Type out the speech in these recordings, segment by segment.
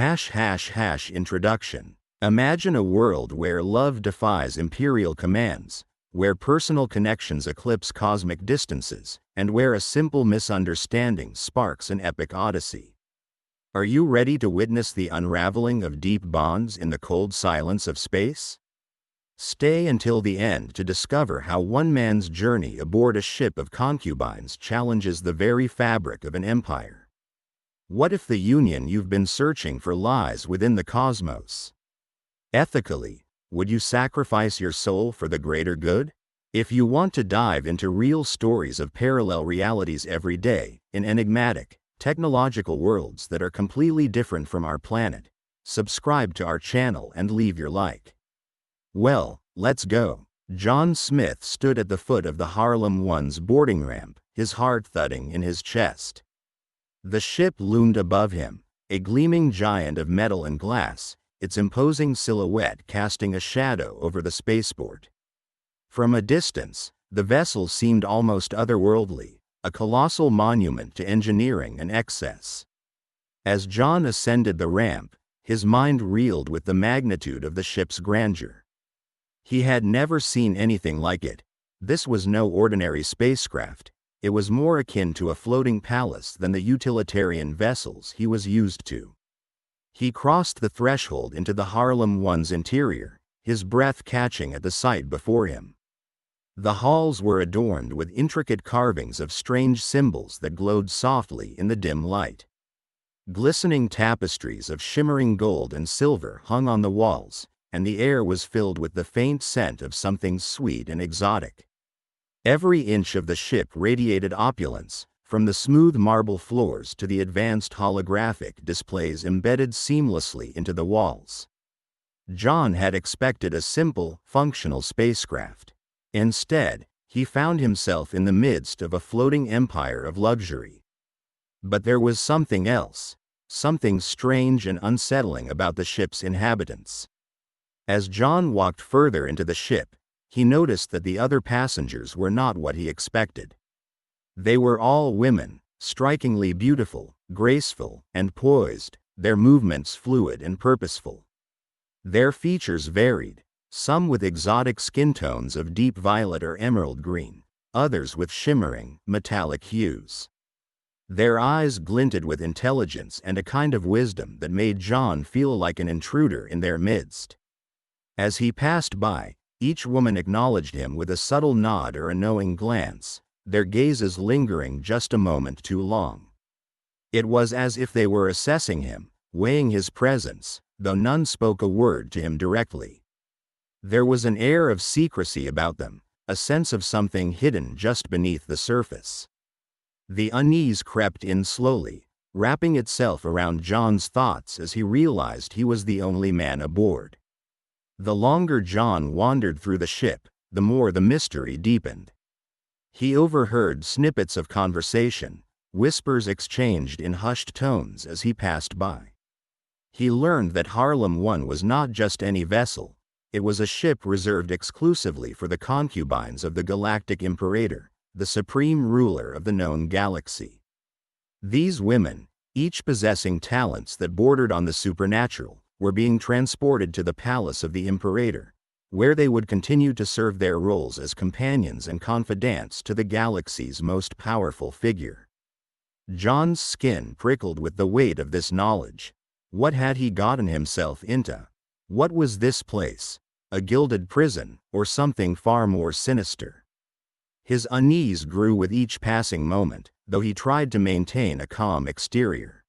Introduction. Imagine a world where love defies imperial commands, where personal connections eclipse cosmic distances, and where a simple misunderstanding sparks an epic odyssey. Are you ready to witness the unraveling of deep bonds in the cold silence of space? Stay until the end to discover how one man's journey aboard a ship of concubines challenges the very fabric of an empire. What if the union you've been searching for lies within the cosmos? Ethically, would you sacrifice your soul for the greater good? If you want to dive into real stories of parallel realities every day, in enigmatic, technological worlds that are completely different from our planet, subscribe to our channel and leave your like. Well, let's go. John Smith stood at the foot of the Harlem 1's boarding ramp, his heart thudding in his chest. The ship loomed above him, a gleaming giant of metal and glass, its imposing silhouette casting a shadow over the spaceport. From a distance, the vessel seemed almost otherworldly, a colossal monument to engineering and excess. As John ascended the ramp, his mind reeled with the magnitude of the ship's grandeur. He had never seen anything like it. This was no ordinary spacecraft. It was more akin to a floating palace than the utilitarian vessels he was used to. He crossed the threshold into the Harlem 1's interior, his breath catching at the sight before him. The halls were adorned with intricate carvings of strange symbols that glowed softly in the dim light. Glistening tapestries of shimmering gold and silver hung on the walls, and the air was filled with the faint scent of something sweet and exotic. Every inch of the ship radiated opulence, from the smooth marble floors to the advanced holographic displays embedded seamlessly into the walls. John had expected a simple, functional spacecraft. Instead, he found himself in the midst of a floating empire of luxury. But there was something else, something strange and unsettling about the ship's inhabitants. As John walked further into the ship, he noticed that the other passengers were not what he expected. They were all women, strikingly beautiful, graceful, and poised, their movements fluid and purposeful. Their features varied, some with exotic skin tones of deep violet or emerald green, others with shimmering, metallic hues. Their eyes glinted with intelligence and a kind of wisdom that made John feel like an intruder in their midst. As he passed by, each woman acknowledged him with a subtle nod or a knowing glance, their gazes lingering just a moment too long. It was as if they were assessing him, weighing his presence, though none spoke a word to him directly. There was an air of secrecy about them, a sense of something hidden just beneath the surface. The unease crept in slowly, wrapping itself around John's thoughts as he realized he was the only man aboard. The longer John wandered through the ship, the more the mystery deepened. He overheard snippets of conversation, whispers exchanged in hushed tones as he passed by. He learned that Harlem 1 was not just any vessel, it was a ship reserved exclusively for the concubines of the Galactic Emperor, the supreme ruler of the known galaxy. These women, each possessing talents that bordered on the supernatural, were being transported to the palace of the Imperator, where they would continue to serve their roles as companions and confidants to the galaxy's most powerful figure. John's skin prickled with the weight of this knowledge. What had he gotten himself into? What was this place? A gilded prison, or something far more sinister? His unease grew with each passing moment, though he tried to maintain a calm exterior.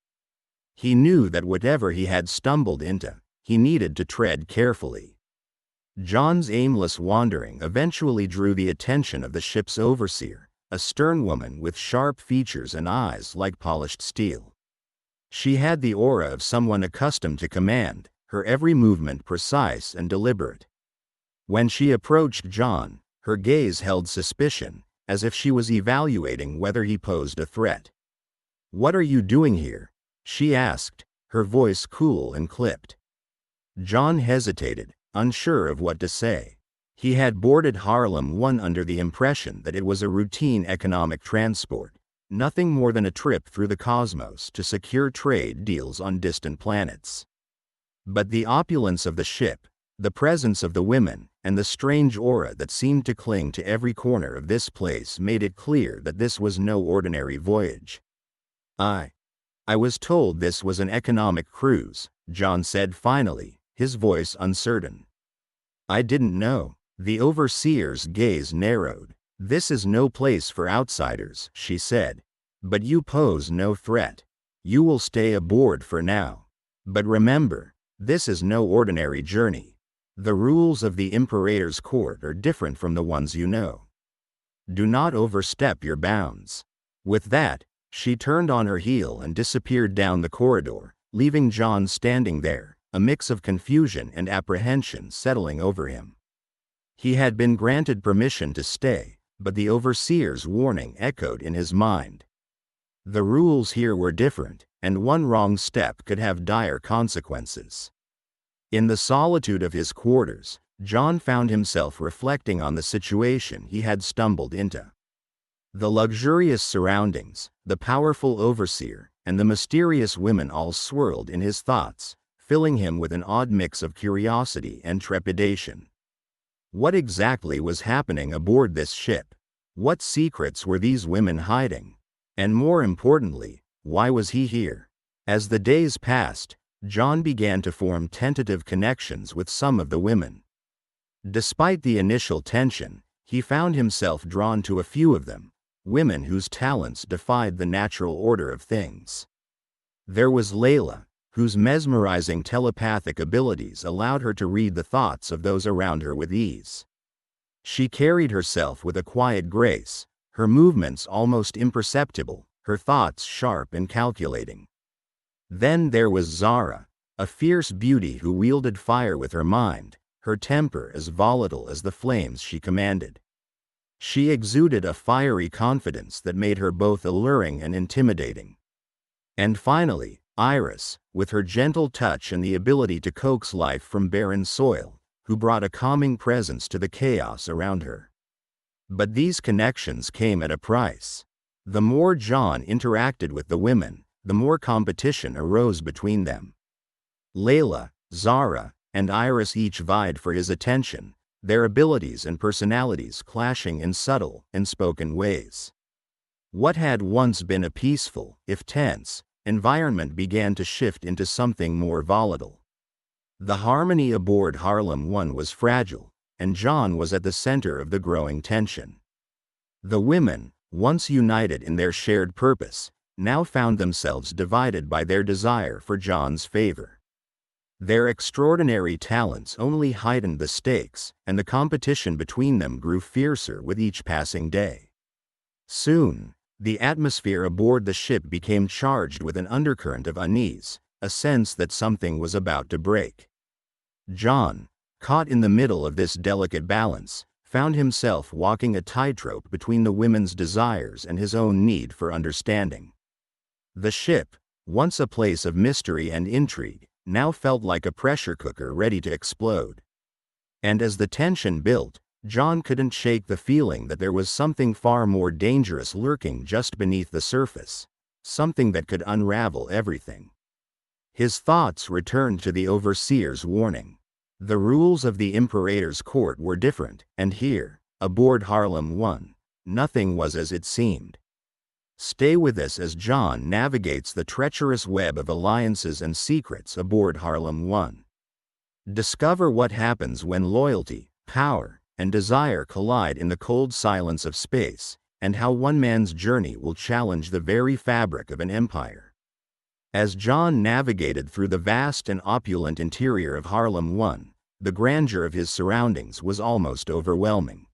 He knew that whatever he had stumbled into, he needed to tread carefully. John's aimless wandering eventually drew the attention of the ship's overseer, a stern woman with sharp features and eyes like polished steel. She had the aura of someone accustomed to command, her every movement precise and deliberate. When she approached John, her gaze held suspicion, as if she was evaluating whether he posed a threat. "What are you doing here?" she asked, her voice cool and clipped. John hesitated, unsure of what to say. He had boarded Harlem 1 under the impression that it was a routine economic transport, nothing more than a trip through the cosmos to secure trade deals on distant planets. But the opulence of the ship, the presence of the women, and the strange aura that seemed to cling to every corner of this place made it clear that this was no ordinary voyage. I was told this was an economic cruise, John said finally, his voice uncertain. I didn't know. The overseer's gaze narrowed. This is no place for outsiders, she said. But you pose no threat. You will stay aboard for now. But remember, this is no ordinary journey. The rules of the Imperator's court are different from the ones you know. Do not overstep your bounds. With that, she turned on her heel and disappeared down the corridor, leaving John standing there, a mix of confusion and apprehension settling over him. He had been granted permission to stay, but the overseer's warning echoed in his mind. The rules here were different, and one wrong step could have dire consequences. In the solitude of his quarters, John found himself reflecting on the situation he had stumbled into. The luxurious surroundings, the powerful overseer, and the mysterious women all swirled in his thoughts, filling him with an odd mix of curiosity and trepidation. What exactly was happening aboard this ship? What secrets were these women hiding? And more importantly, why was he here? As the days passed, John began to form tentative connections with some of the women. Despite the initial tension, he found himself drawn to a few of them, women whose talents defied the natural order of things. There was Layla, whose mesmerizing telepathic abilities allowed her to read the thoughts of those around her with ease. She carried herself with a quiet grace, her movements almost imperceptible, her thoughts sharp and calculating. Then there was Zara, a fierce beauty who wielded fire with her mind, her temper as volatile as the flames she commanded. She exuded a fiery confidence that made her both alluring and intimidating. And finally, Iris, with her gentle touch and the ability to coax life from barren soil, who brought a calming presence to the chaos around her. But these connections came at a price. The more John interacted with the women, the more competition arose between them. Layla, Zara, and Iris each vied for his attention, their abilities and personalities clashing in subtle, unspoken ways. What had once been a peaceful, if tense, environment began to shift into something more volatile. The harmony aboard Harlem 1 was fragile, and John was at the center of the growing tension. The women, once united in their shared purpose, now found themselves divided by their desire for John's favor. Their extraordinary talents only heightened the stakes, and the competition between them grew fiercer with each passing day. Soon, the atmosphere aboard the ship became charged with an undercurrent of unease, a sense that something was about to break. John, caught in the middle of this delicate balance, found himself walking a tightrope between the women's desires and his own need for understanding. The ship, once a place of mystery and intrigue, now felt like a pressure cooker ready to explode. And as the tension built, John couldn't shake the feeling that there was something far more dangerous lurking just beneath the surface, something that could unravel everything. His thoughts returned to the overseer's warning. The rules of the Imperator's court were different, and here, aboard Harlem 1, nothing was as it seemed. Stay with us as John navigates the treacherous web of alliances and secrets aboard Harlem 1. Discover what happens when loyalty, power, and desire collide in the cold silence of space, and how one man's journey will challenge the very fabric of an empire. As John navigated through the vast and opulent interior of Harlem 1, the grandeur of his surroundings was almost overwhelming.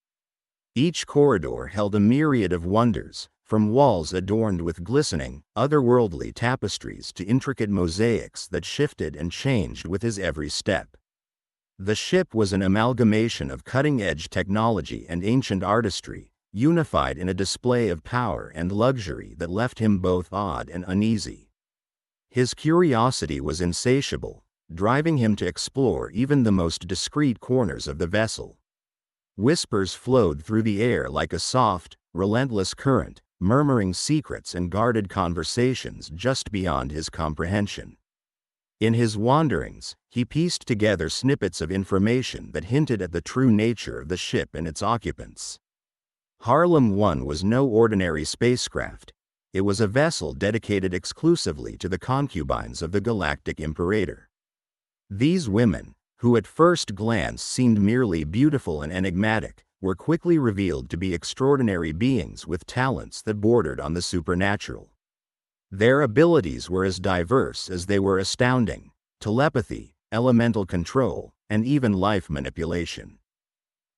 Each corridor held a myriad of wonders, from walls adorned with glistening, otherworldly tapestries to intricate mosaics that shifted and changed with his every step. The ship was an amalgamation of cutting-edge technology and ancient artistry, unified in a display of power and luxury that left him both awed and uneasy. His curiosity was insatiable, driving him to explore even the most discreet corners of the vessel. Whispers flowed through the air like a soft, relentless current, murmuring secrets and guarded conversations just beyond his comprehension. In his wanderings, he pieced together snippets of information that hinted at the true nature of the ship and its occupants. Harlem 1 was no ordinary spacecraft. It was a vessel dedicated exclusively to the concubines of the Galactic Imperator. These women, who at first glance seemed merely beautiful and enigmatic, were quickly revealed to be extraordinary beings with talents that bordered on the supernatural. Their abilities were as diverse as they were astounding: telepathy, elemental control, and even life manipulation.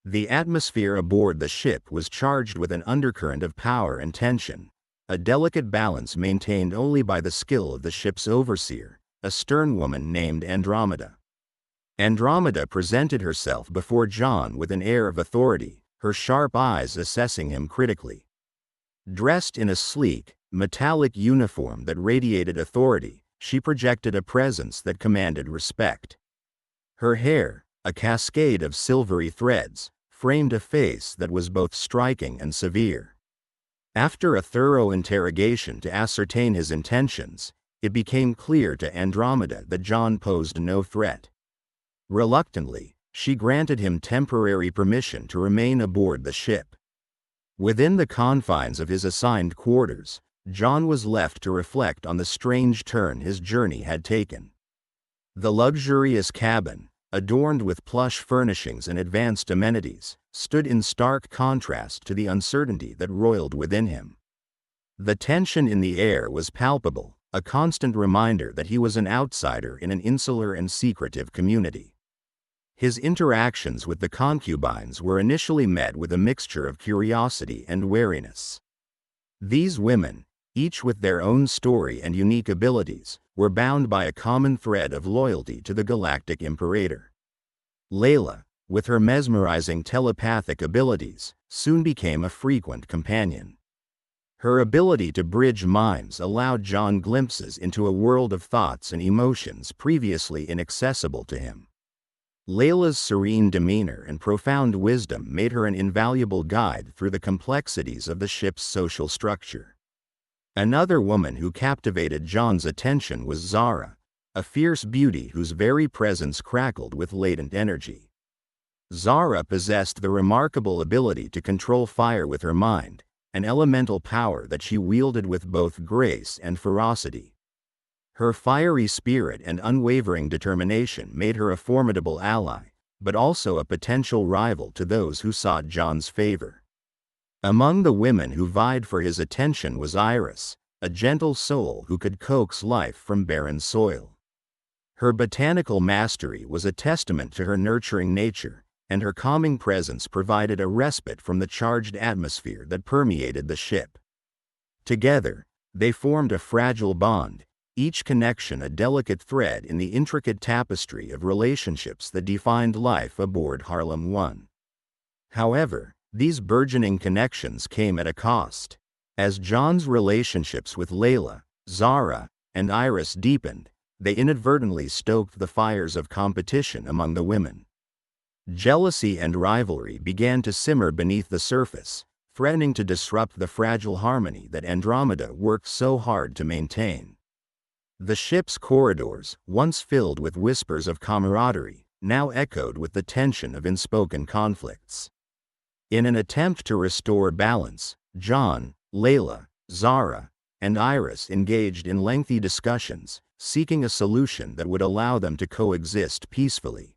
The atmosphere aboard the ship was charged with an undercurrent of power and tension, a delicate balance maintained only by the skill of the ship's overseer, a stern woman named Andromeda. Andromeda presented herself before John with an air of authority, her sharp eyes assessing him critically. Dressed in a sleek, metallic uniform that radiated authority, she projected a presence that commanded respect. Her hair, a cascade of silvery threads, framed a face that was both striking and severe. After a thorough interrogation to ascertain his intentions, it became clear to Andromeda that John posed no threat. Reluctantly, she granted him temporary permission to remain aboard the ship. Within the confines of his assigned quarters, John was left to reflect on the strange turn his journey had taken. The luxurious cabin, adorned with plush furnishings and advanced amenities, stood in stark contrast to the uncertainty that roiled within him. The tension in the air was palpable, a constant reminder that he was an outsider in an insular and secretive community. His interactions with the concubines were initially met with a mixture of curiosity and wariness. These women, each with their own story and unique abilities, were bound by a common thread of loyalty to the Galactic Imperator. Layla, with her mesmerizing telepathic abilities, soon became a frequent companion. Her ability to bridge minds allowed John glimpses into a world of thoughts and emotions previously inaccessible to him. Layla's serene demeanor and profound wisdom made her an invaluable guide through the complexities of the ship's social structure. Another woman who captivated John's attention was Zara, a fierce beauty whose very presence crackled with latent energy. Zara possessed the remarkable ability to control fire with her mind, an elemental power that she wielded with both grace and ferocity. Her fiery spirit and unwavering determination made her a formidable ally, but also a potential rival to those who sought John's favor. Among the women who vied for his attention was Iris, a gentle soul who could coax life from barren soil. Her botanical mastery was a testament to her nurturing nature, and her calming presence provided a respite from the charged atmosphere that permeated the ship. Together, they formed a fragile bond, each connection a delicate thread in the intricate tapestry of relationships that defined life aboard Harlem 1. However, these burgeoning connections came at a cost. As John's relationships with Layla, Zara, and Iris deepened, they inadvertently stoked the fires of competition among the women. Jealousy and rivalry began to simmer beneath the surface, threatening to disrupt the fragile harmony that Andromeda worked so hard to maintain. The ship's corridors, once filled with whispers of camaraderie, now echoed with the tension of unspoken conflicts. In an attempt to restore balance, John, Layla, Zara, and Iris engaged in lengthy discussions, seeking a solution that would allow them to coexist peacefully.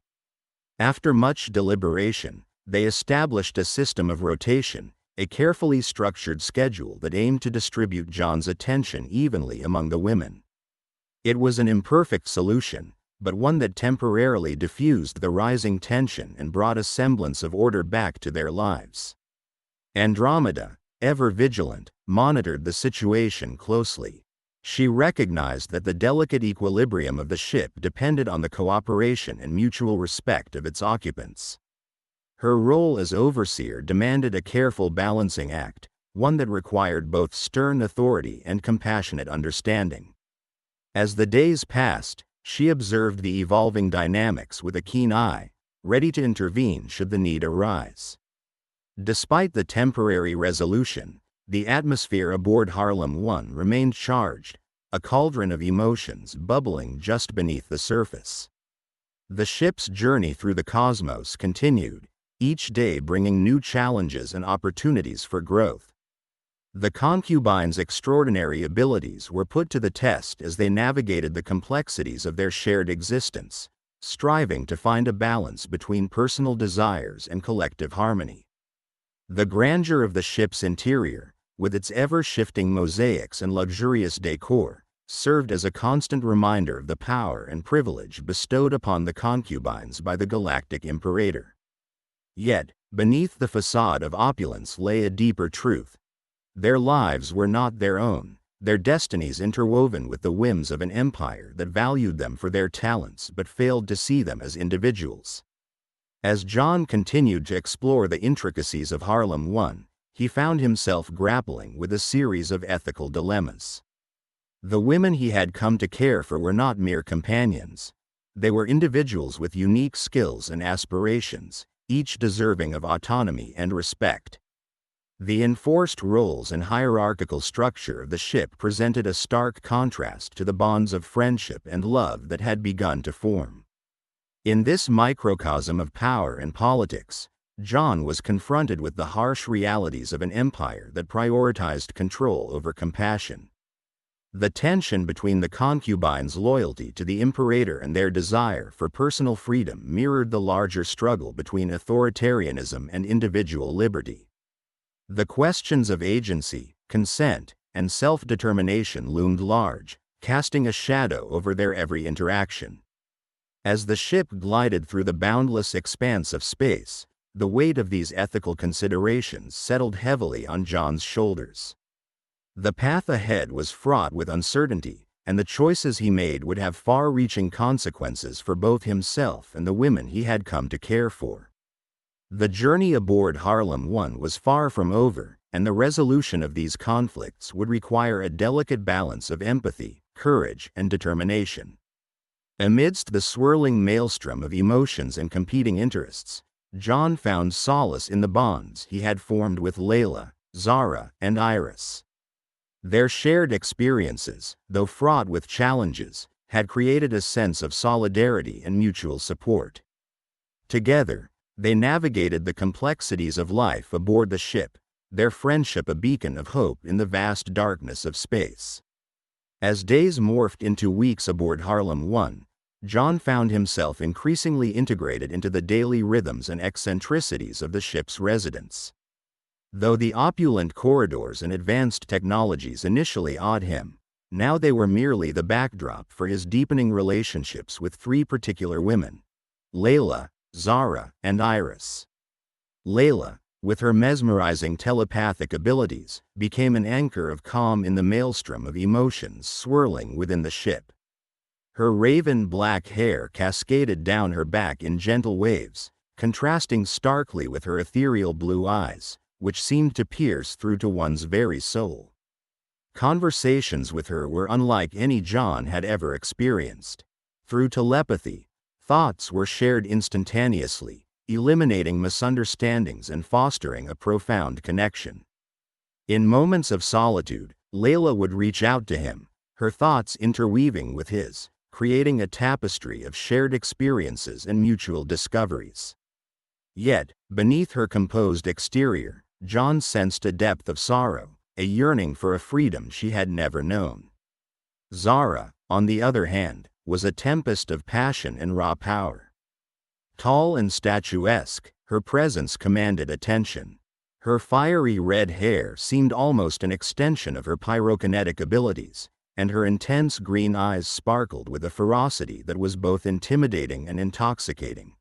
After much deliberation, they established a system of rotation, a carefully structured schedule that aimed to distribute John's attention evenly among the women. It was an imperfect solution, but one that temporarily diffused the rising tension and brought a semblance of order back to their lives. Andromeda, ever vigilant, monitored the situation closely. She recognized that the delicate equilibrium of the ship depended on the cooperation and mutual respect of its occupants. Her role as overseer demanded a careful balancing act, one that required both stern authority and compassionate understanding. As the days passed, she observed the evolving dynamics with a keen eye, ready to intervene should the need arise. Despite the temporary resolution, The atmosphere aboard Harlem 1 remained charged, a cauldron of emotions bubbling just beneath the surface. The ship's journey through the cosmos continued, each day bringing new challenges and opportunities for growth. The concubines' extraordinary abilities were put to the test as they navigated the complexities of their shared existence, striving to find a balance between personal desires and collective harmony. The grandeur of the ship's interior, with its ever-shifting mosaics and luxurious decor, served as a constant reminder of the power and privilege bestowed upon the concubines by the Galactic Imperator. Yet, beneath the facade of opulence lay a deeper truth. Their lives were not their own, their destinies interwoven with the whims of an empire that valued them for their talents but failed to see them as individuals. As John continued to explore the intricacies of Harlem 1, he found himself grappling with a series of ethical dilemmas. The women he had come to care for were not mere companions. They were individuals with unique skills and aspirations, each deserving of autonomy and respect. The enforced roles and hierarchical structure of the ship presented a stark contrast to the bonds of friendship and love that had begun to form. In this microcosm of power and politics, John was confronted with the harsh realities of an empire that prioritized control over compassion. The tension between the concubines' loyalty to the Imperator and their desire for personal freedom mirrored the larger struggle between authoritarianism and individual liberty. The questions of agency, consent, and self-determination loomed large, casting a shadow over their every interaction. As the ship glided through the boundless expanse of space, the weight of these ethical considerations settled heavily on John's shoulders. The path ahead was fraught with uncertainty, and the choices he made would have far-reaching consequences for both himself and the women he had come to care for. The journey aboard Harlem 1 was far from over, and the resolution of these conflicts would require a delicate balance of empathy, courage, and determination. Amidst the swirling maelstrom of emotions and competing interests, John found solace in the bonds he had formed with Layla, Zara, and Iris. Their shared experiences, though fraught with challenges, had created a sense of solidarity and mutual support. Together, they navigated the complexities of life aboard the ship, their friendship a beacon of hope in the vast darkness of space. As days morphed into weeks aboard Harlem 1, John found himself increasingly integrated into the daily rhythms and eccentricities of the ship's residents. Though the opulent corridors and advanced technologies initially awed him, now they were merely the backdrop for his deepening relationships with three particular women: Layla, Zara, and Iris. Layla, with her mesmerizing telepathic abilities, became an anchor of calm in the maelstrom of emotions swirling within the ship. Her raven black hair cascaded down her back in gentle waves, contrasting starkly with her ethereal blue eyes, which seemed to pierce through to one's very soul. Conversations with her were unlike any John had ever experienced. Through telepathy, thoughts were shared instantaneously, eliminating misunderstandings and fostering a profound connection. In moments of solitude, Layla would reach out to him, her thoughts interweaving with his, creating a tapestry of shared experiences and mutual discoveries. Yet, beneath her composed exterior, John sensed a depth of sorrow, a yearning for a freedom she had never known. Zara, on the other hand, was a tempest of passion and raw power. Tall and statuesque, her presence commanded attention. Her fiery red hair seemed almost an extension of her pyrokinetic abilities, and her intense green eyes sparkled with a ferocity that was both intimidating and intoxicating.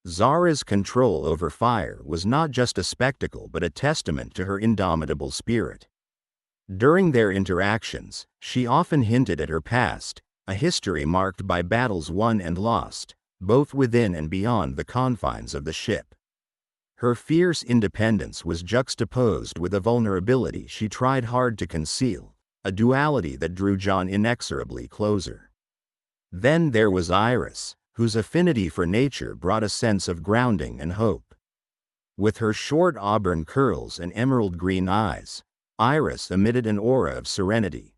Zara's control over fire was not just a spectacle but a testament to her indomitable spirit. During their interactions, she often hinted at her past, a history marked by battles won and lost, both within and beyond the confines of the ship. Her fierce independence was juxtaposed with a vulnerability she tried hard to conceal, a duality that drew John inexorably closer. Then there was Iris, whose affinity for nature brought a sense of grounding and hope. With her short auburn curls and emerald green eyes, Iris emitted an aura of serenity.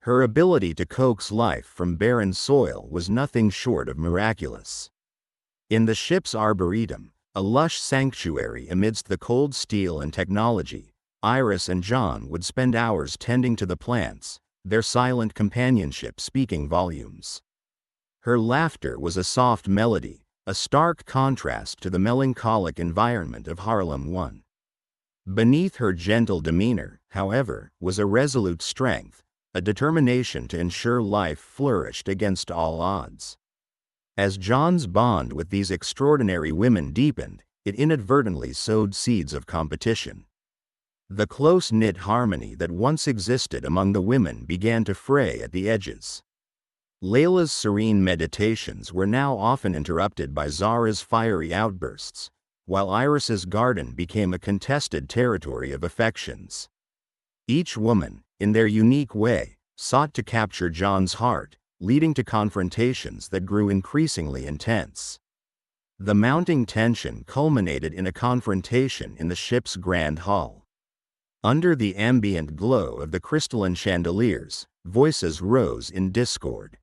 Her ability to coax life from barren soil was nothing short of miraculous. In the ship's arboretum, a lush sanctuary amidst the cold steel and technology, Iris and John would spend hours tending to the plants, their silent companionship speaking volumes. Her laughter was a soft melody, a stark contrast to the melancholic environment of Harlem 1. Beneath her gentle demeanor, however, was a resolute strength, a determination to ensure life flourished against all odds. As John's bond with these extraordinary women deepened, it inadvertently sowed seeds of competition. The close-knit harmony that once existed among the women began to fray at the edges. Layla's serene meditations were now often interrupted by Zara's fiery outbursts, while Iris's garden became a contested territory of affections. Each woman, in their unique way, sought to capture John's heart, leading to confrontations that grew increasingly intense. The mounting tension culminated in a confrontation in the ship's grand hall. Under the ambient glow of the crystalline chandeliers, voices rose in discord.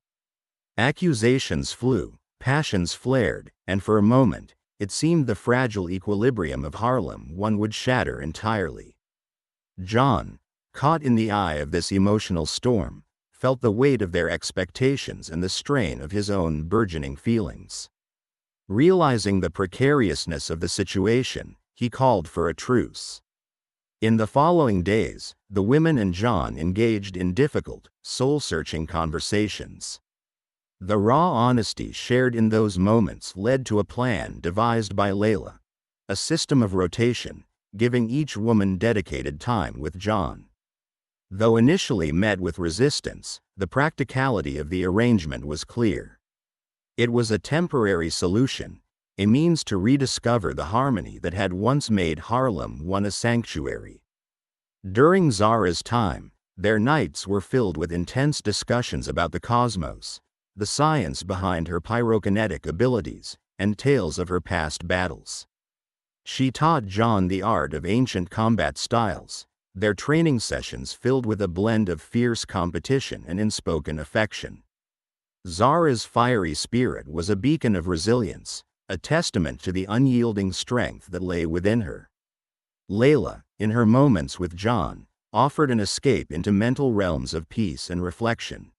Accusations flew, passions flared, and for a moment, it seemed the fragile equilibrium of Harlem 1 would shatter entirely. John, caught in the eye of this emotional storm, felt the weight of their expectations and the strain of his own burgeoning feelings. Realizing the precariousness of the situation, he called for a truce. In the following days, the women and John engaged in difficult, soul-searching conversations. The raw honesty shared in those moments led to a plan devised by Layla, a system of rotation, giving each woman dedicated time with John. Though initially met with resistance, the practicality of the arrangement was clear. It was a temporary solution, a means to rediscover the harmony that had once made Harlem 1 a sanctuary. During Zara's time, their nights were filled with intense discussions about the cosmos, the science behind her pyrokinetic abilities, and tales of her past battles. She taught John the art of ancient combat styles, their training sessions filled with a blend of fierce competition and unspoken affection. Zara's fiery spirit was a beacon of resilience, a testament to the unyielding strength that lay within her. Layla, in her moments with John, offered an escape into mental realms of peace and reflection.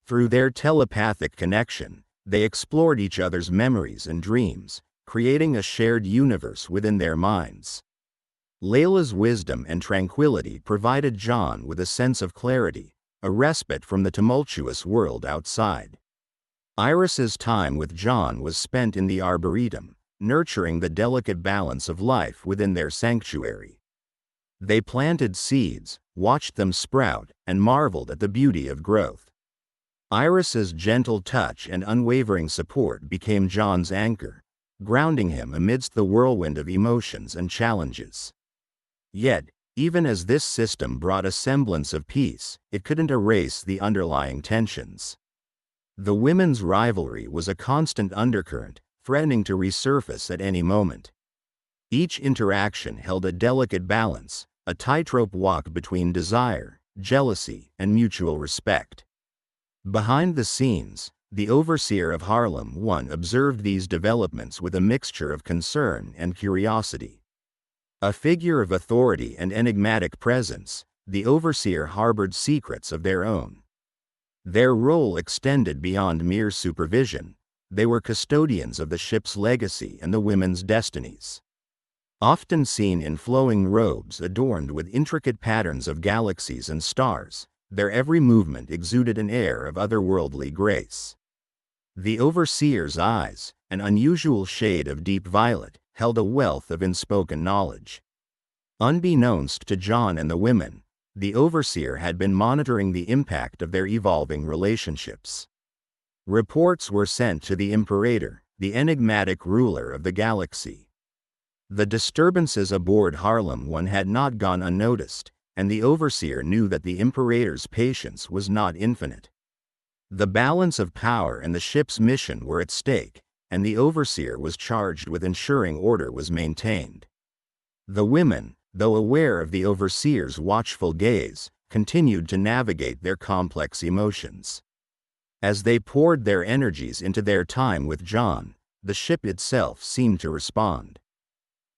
Through their telepathic connection, they explored each other's memories and dreams, creating a shared universe within their minds. Layla's wisdom and tranquility provided John with a sense of clarity, a respite from the tumultuous world outside. Iris's time with John was spent in the arboretum, nurturing the delicate balance of life within their sanctuary. They planted seeds, watched them sprout, and marveled at the beauty of growth. Iris's gentle touch and unwavering support became John's anchor, grounding him amidst the whirlwind of emotions and challenges. Yet, even as this system brought a semblance of peace, it couldn't erase the underlying tensions. The women's rivalry was a constant undercurrent, threatening to resurface at any moment. Each interaction held a delicate balance, a tightrope walk between desire, jealousy, and mutual respect. Behind the scenes, the overseer of Harlem 1 observed these developments with a mixture of concern and curiosity. A figure of authority and enigmatic presence, the overseer harbored secrets of their own. Their role extended beyond mere supervision. They were custodians of the ship's legacy and the women's destinies. Often seen in flowing robes adorned with intricate patterns of galaxies and stars, their every movement exuded an air of otherworldly grace. The overseer's eyes, an unusual shade of deep violet, held a wealth of unspoken knowledge. Unbeknownst to John and the women, the overseer had been monitoring the impact of their evolving relationships. Reports were sent to the Imperator, the enigmatic ruler of the galaxy. The disturbances aboard Harlem 1 had not gone unnoticed, and the overseer knew that the Imperator's patience was not infinite. The balance of power and the ship's mission were at stake, and the overseer was charged with ensuring order was maintained. The women, though aware of the overseer's watchful gaze, continued to navigate their complex emotions. As they poured their energies into their time with John, the ship itself seemed to respond.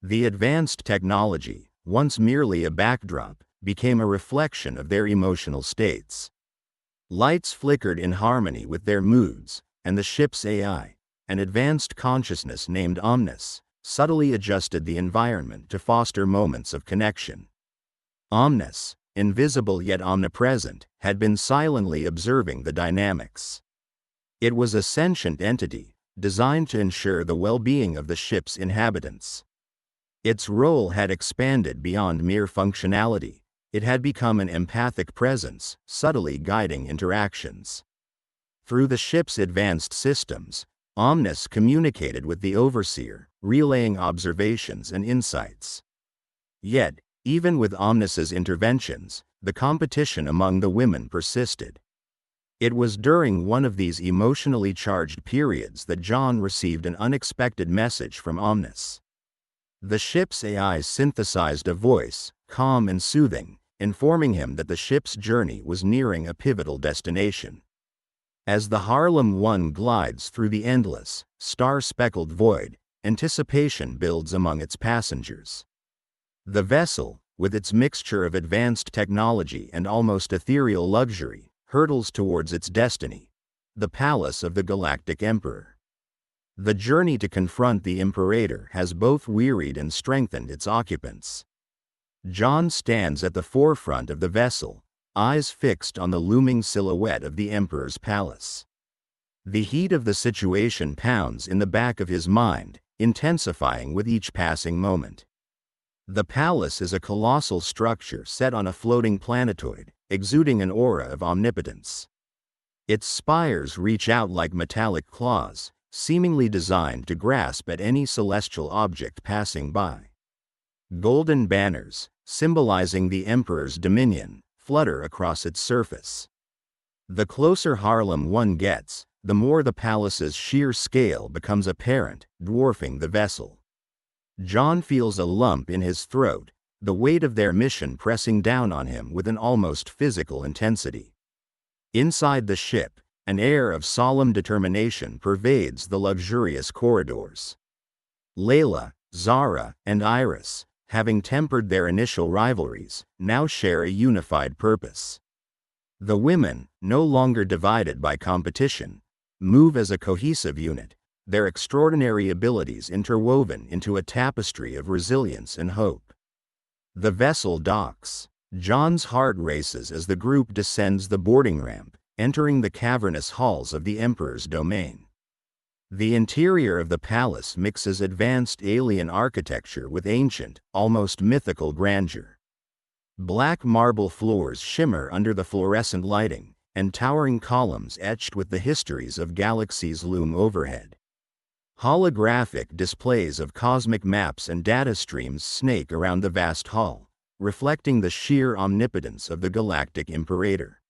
The advanced technology, once merely a backdrop, became a reflection of their emotional states. Lights flickered in harmony with their moods, and the ship's AI, an advanced consciousness named Omnis, subtly adjusted the environment to foster moments of connection. Omnis, invisible yet omnipresent, had been silently observing the dynamics. It was a sentient entity, designed to ensure the well-being of the ship's inhabitants. Its role had expanded beyond mere functionality. It had become an empathic presence, subtly guiding interactions. Through the ship's advanced systems, Omnis communicated with the overseer, relaying observations and insights. Yet, even with Omnis's interventions, the competition among the women persisted. It was during one of these emotionally charged periods that John received an unexpected message from Omnis. The ship's AI synthesized a voice, calm and soothing, informing him that the ship's journey was nearing a pivotal destination. As the Harlem 1 glides through the endless, star-speckled void, anticipation builds among its passengers. The vessel, with its mixture of advanced technology and almost ethereal luxury, hurtles towards its destiny, the palace of the Galactic Emperor. The journey to confront the Imperator has both wearied and strengthened its occupants. John stands at the forefront of the vessel, eyes fixed on the looming silhouette of the Emperor's palace. The heat of the situation pounds in the back of his mind, intensifying with each passing moment. The palace is a colossal structure set on a floating planetoid, exuding an aura of omnipotence. Its spires reach out like metallic claws, seemingly designed to grasp at any celestial object passing by. Golden banners, symbolizing the Emperor's dominion, flutter across its surface. The closer Harlem 1 gets, the more the palace's sheer scale becomes apparent, dwarfing the vessel. John feels a lump in his throat, the weight of their mission pressing down on him with an almost physical intensity. Inside the ship, an air of solemn determination pervades the luxurious corridors. Layla, Zara, and Iris, having tempered their initial rivalries, now share a unified purpose. The women, no longer divided by competition, move as a cohesive unit, their extraordinary abilities interwoven into a tapestry of resilience and hope. The vessel docks. John's heart races as the group descends the boarding ramp, entering the cavernous halls of the Emperor's domain. The interior of the palace mixes advanced alien architecture with ancient, almost mythical grandeur. Black marble floors shimmer under the fluorescent lighting, and towering columns etched with the histories of galaxies loom overhead. Holographic displays of cosmic maps and data streams snake around the vast hall, reflecting the sheer omnipotence of the Galactic Imperator.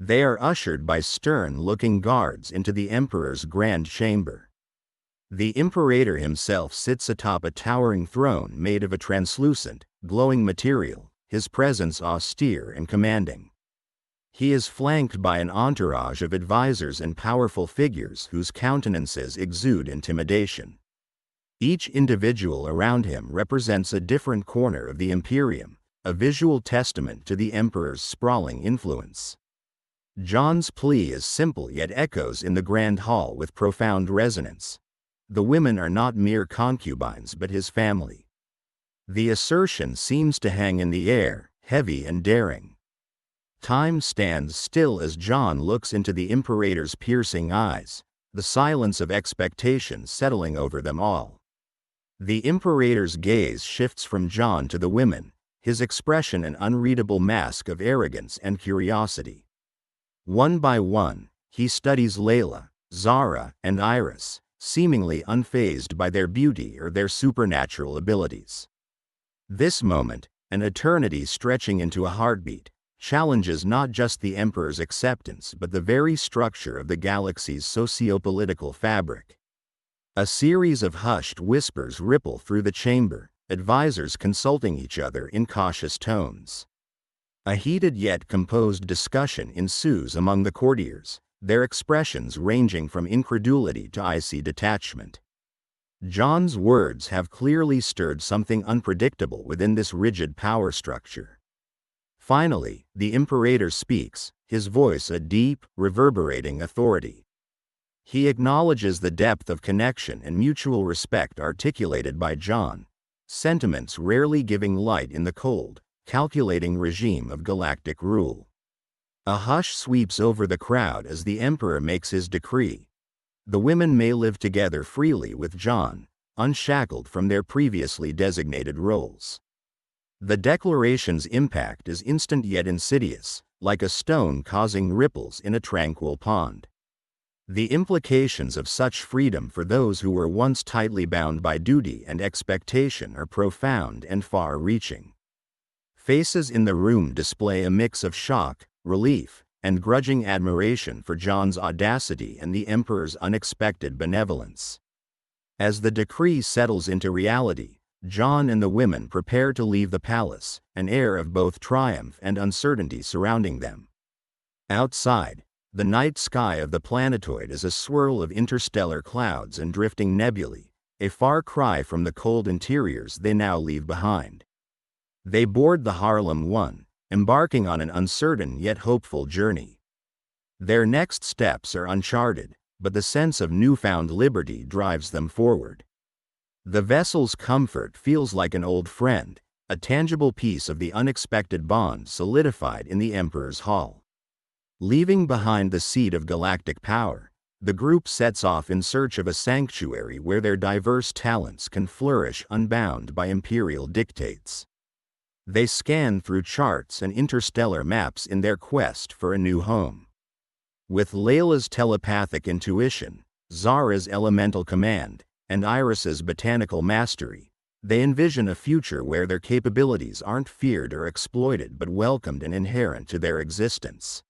They are ushered by stern-looking guards into the Emperor's grand chamber. The Imperator himself sits atop a towering throne made of a translucent, glowing material, his presence austere and commanding. He is flanked by an entourage of advisors and powerful figures whose countenances exude intimidation. Each individual around him represents a different corner of the Imperium, a visual testament to the Emperor's sprawling influence. John's plea is simple yet echoes in the grand hall with profound resonance. The women are not mere concubines but his family. The assertion seems to hang in the air, heavy and daring. Time stands still as John looks into the Imperator's piercing eyes, the silence of expectation settling over them all. The Imperator's gaze shifts from John to the women, his expression an unreadable mask of arrogance and curiosity. One by one, he studies Layla, Zara, and Iris, seemingly unfazed by their beauty or their supernatural abilities. This moment, an eternity stretching into a heartbeat, challenges not just the Emperor's acceptance but the very structure of the galaxy's socio-political fabric. A series of hushed whispers ripple through the chamber, advisors consulting each other in cautious tones. A heated yet composed discussion ensues among the courtiers, their expressions ranging from incredulity to icy detachment. John's words have clearly stirred something unpredictable within this rigid power structure. Finally, the Imperator speaks, his voice a deep, reverberating authority. He acknowledges the depth of connection and mutual respect articulated by John, sentiments rarely giving light in the cold, calculating regime of galactic rule. A hush sweeps over the crowd as the Emperor makes his decree. The women may live together freely with John, unshackled from their previously designated roles. The declaration's impact is instant yet insidious, like a stone causing ripples in a tranquil pond. The implications of such freedom for those who were once tightly bound by duty and expectation are profound and far-reaching. Faces in the room display a mix of shock, relief, and grudging admiration for John's audacity and the Emperor's unexpected benevolence. As the decree settles into reality, John and the women prepare to leave the palace, an air of both triumph and uncertainty surrounding them. Outside, the night sky of the planetoid is a swirl of interstellar clouds and drifting nebulae, a far cry from the cold interiors they now leave behind. They board the Harlem 1, embarking on an uncertain yet hopeful journey. Their next steps are uncharted, but the sense of newfound liberty drives them forward. The vessel's comfort feels like an old friend, a tangible piece of the unexpected bond solidified in the Emperor's hall. Leaving behind the seat of galactic power, the group sets off in search of a sanctuary where their diverse talents can flourish unbound by imperial dictates. They scan through charts and interstellar maps in their quest for a new home. With Layla's telepathic intuition, Zara's elemental command, and Iris's botanical mastery, they envision a future where their capabilities aren't feared or exploited but welcomed and inherent to their existence.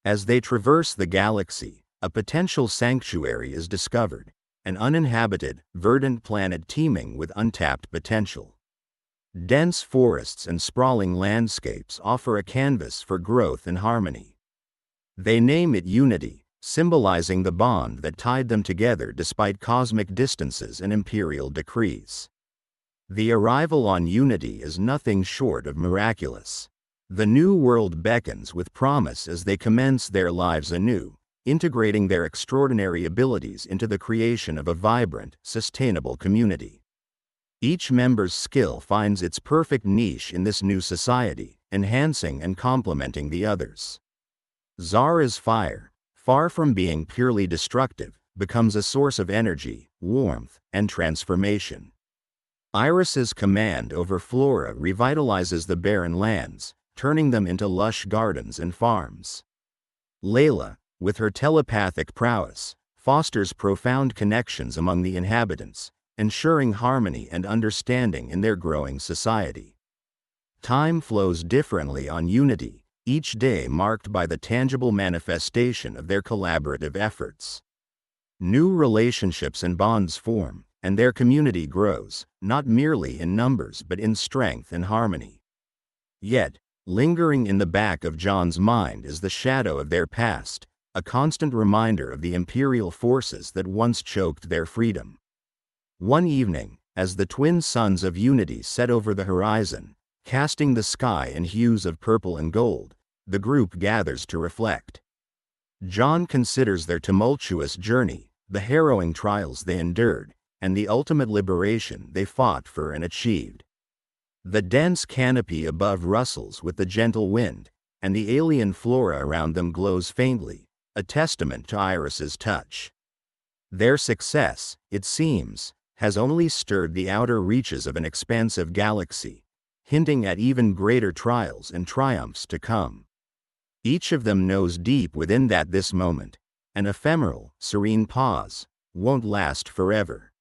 As they traverse the galaxy, a potential sanctuary is discovered, an uninhabited, verdant planet teeming with untapped potential. Dense forests and sprawling landscapes offer a canvas for growth and harmony. They name it Unity, symbolizing the bond that tied them together despite cosmic distances and imperial decrees. The arrival on Unity is nothing short of miraculous. The new world beckons with promise as they commence their lives anew, integrating their extraordinary abilities into the creation of a vibrant, sustainable community. Each member's skill finds its perfect niche in this new society, enhancing and complementing the others. Zara's fire, far from being purely destructive, becomes a source of energy, warmth, and transformation. Iris's command over flora revitalizes the barren lands, turning them into lush gardens and farms. Layla, with her telepathic prowess, fosters profound connections among the inhabitants, ensuring harmony and understanding in their growing society. Time flows differently on Unity, each day marked by the tangible manifestation of their collaborative efforts. New relationships and bonds form, and their community grows, not merely in numbers but in strength and harmony. Yet, lingering in the back of John's mind is the shadow of their past, a constant reminder of the imperial forces that once choked their freedom. One evening, as the twin suns of Unity set over the horizon, casting the sky in hues of purple and gold, the group gathers to reflect. John considers their tumultuous journey, the harrowing trials they endured, and the ultimate liberation they fought for and achieved. The dense canopy above rustles with the gentle wind, and the alien flora around them glows faintly, a testament to Iris's touch. Their success, it seems, has only stirred the outer reaches of an expansive galaxy, hinting at even greater trials and triumphs to come. Each of them knows deep within that this moment, an ephemeral, serene pause, won't last forever.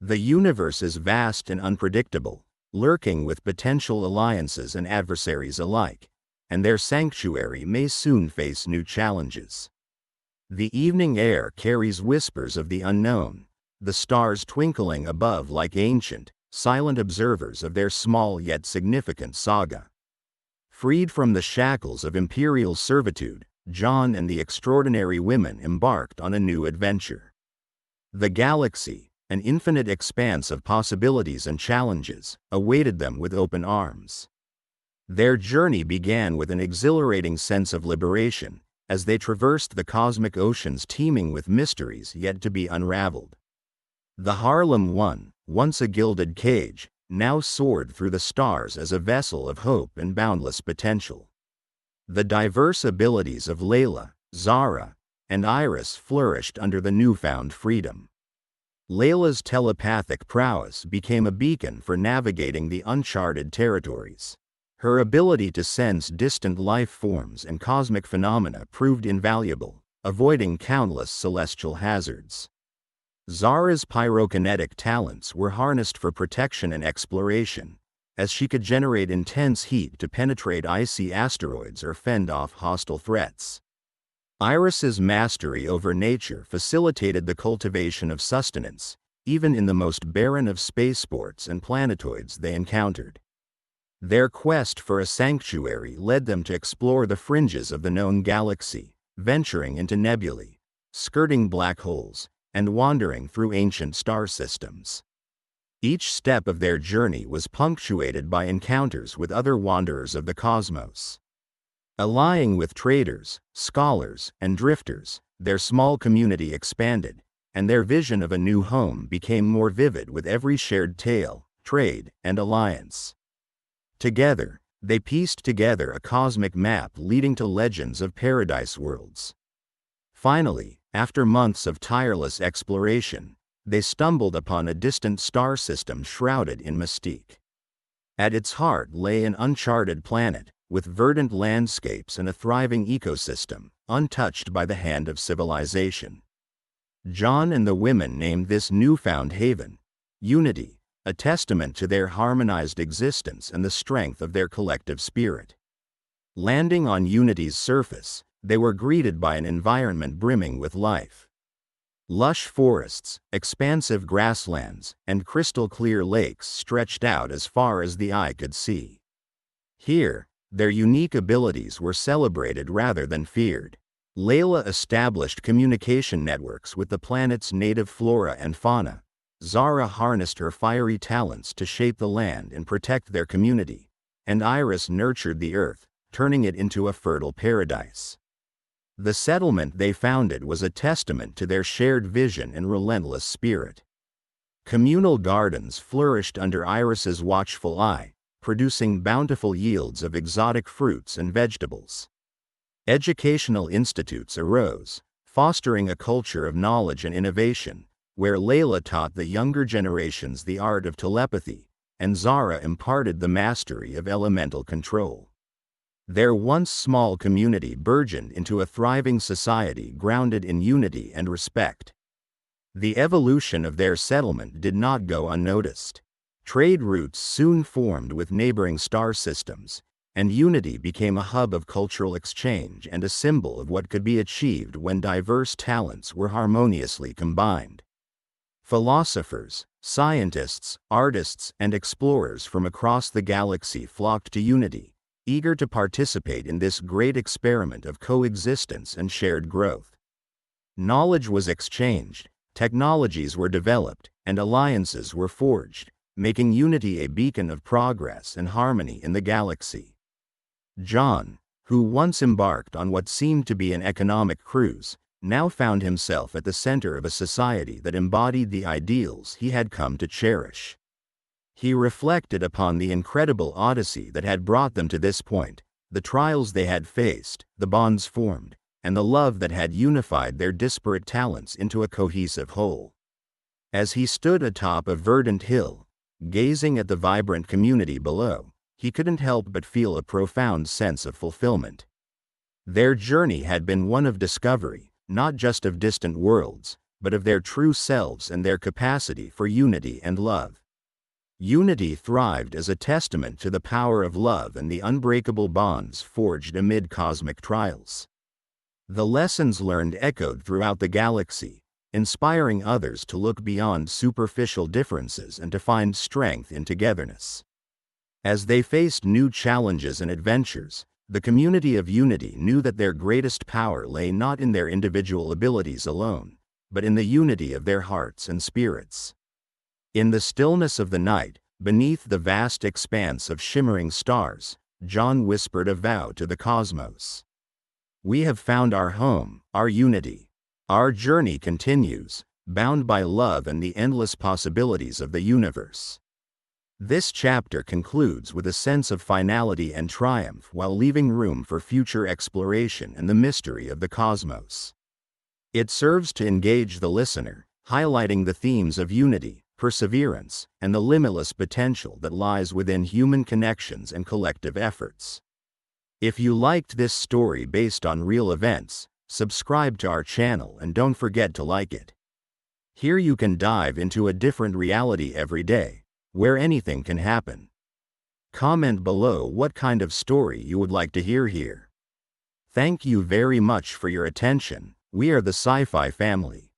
The universe is vast and unpredictable, lurking with potential alliances and adversaries alike, and their sanctuary may soon face new challenges. The evening air carries whispers of the unknown, the stars twinkling above like ancient, silent observers of their small yet significant saga. Freed from the shackles of imperial servitude, John and the extraordinary women embarked on a new adventure. The galaxy, an infinite expanse of possibilities and challenges, awaited them with open arms. Their journey began with an exhilarating sense of liberation, as they traversed the cosmic oceans teeming with mysteries yet to be unraveled. The Harlem 1, once a gilded cage, now soared through the stars as a vessel of hope and boundless potential. The diverse abilities of Layla, Zara, and Iris flourished under the newfound freedom. Layla's telepathic prowess became a beacon for navigating the uncharted territories. Her ability to sense distant life forms and cosmic phenomena proved invaluable, avoiding countless celestial hazards. Zara's pyrokinetic talents were harnessed for protection and exploration, as she could generate intense heat to penetrate icy asteroids or fend off hostile threats. Iris's mastery over nature facilitated the cultivation of sustenance, even in the most barren of spaceports and planetoids they encountered. Their quest for a sanctuary led them to explore the fringes of the known galaxy, venturing into nebulae, skirting black holes, and wandering through ancient star systems. Each step of their journey was punctuated by encounters with other wanderers of the cosmos. Allying with traders, scholars, and drifters, their small community expanded, and their vision of a new home became more vivid with every shared tale, trade, and alliance. Together, they pieced together a cosmic map leading to legends of paradise worlds. Finally, after months of tireless exploration, they stumbled upon a distant star system shrouded in mystique. At its heart lay an uncharted planet, with verdant landscapes and a thriving ecosystem, untouched by the hand of civilization. John and the women named this newfound haven Unity, a testament to their harmonized existence and the strength of their collective spirit. Landing on Unity's surface, they were greeted by an environment brimming with life. Lush forests, expansive grasslands, and crystal-clear lakes stretched out as far as the eye could see. Here, their unique abilities were celebrated rather than feared. Layla established communication networks with the planet's native flora and fauna. Zara harnessed her fiery talents to shape the land and protect their community, and Iris nurtured the earth, turning it into a fertile paradise. The settlement they founded was a testament to their shared vision and relentless spirit. Communal gardens flourished under Iris's watchful eye, producing bountiful yields of exotic fruits and vegetables. Educational institutes arose, fostering a culture of knowledge and innovation, where Layla taught the younger generations the art of telepathy, and Zara imparted the mastery of elemental control. Their once small community burgeoned into a thriving society grounded in unity and respect. The evolution of their settlement did not go unnoticed. Trade routes soon formed with neighboring star systems, and Unity became a hub of cultural exchange and a symbol of what could be achieved when diverse talents were harmoniously combined. Philosophers, scientists, artists, and explorers from across the galaxy flocked to Unity, eager to participate in this great experiment of coexistence and shared growth. Knowledge was exchanged, technologies were developed, and alliances were forged, making Unity a beacon of progress and harmony in the galaxy. John, who once embarked on what seemed to be an economic cruise, now found himself at the center of a society that embodied the ideals he had come to cherish. He reflected upon the incredible odyssey that had brought them to this point, the trials they had faced, the bonds formed, and the love that had unified their disparate talents into a cohesive whole. As he stood atop a verdant hill, gazing at the vibrant community below, he couldn't help but feel a profound sense of fulfillment. Their journey had been one of discovery, not just of distant worlds, but of their true selves and their capacity for unity and love. Unity thrived as a testament to the power of love and the unbreakable bonds forged amid cosmic trials. The lessons learned echoed throughout the galaxy, inspiring others to look beyond superficial differences and to find strength in togetherness. As they faced new challenges and adventures, the community of Unity knew that their greatest power lay not in their individual abilities alone, but in the unity of their hearts and spirits. In the stillness of the night, beneath the vast expanse of shimmering stars, John whispered a vow to the cosmos. "We have found our home, our unity. Our journey continues, bound by love and the endless possibilities of the universe." This chapter concludes with a sense of finality and triumph while leaving room for future exploration and the mystery of the cosmos. It serves to engage the listener, highlighting the themes of unity, perseverance, and the limitless potential that lies within human connections and collective efforts. If you liked this story based on real events, subscribe to our channel and don't forget to like it. Here you can dive into a different reality every day, where anything can happen. Comment below what kind of story you would like to hear here. Thank you very much for your attention. We are the Sci-Fi family.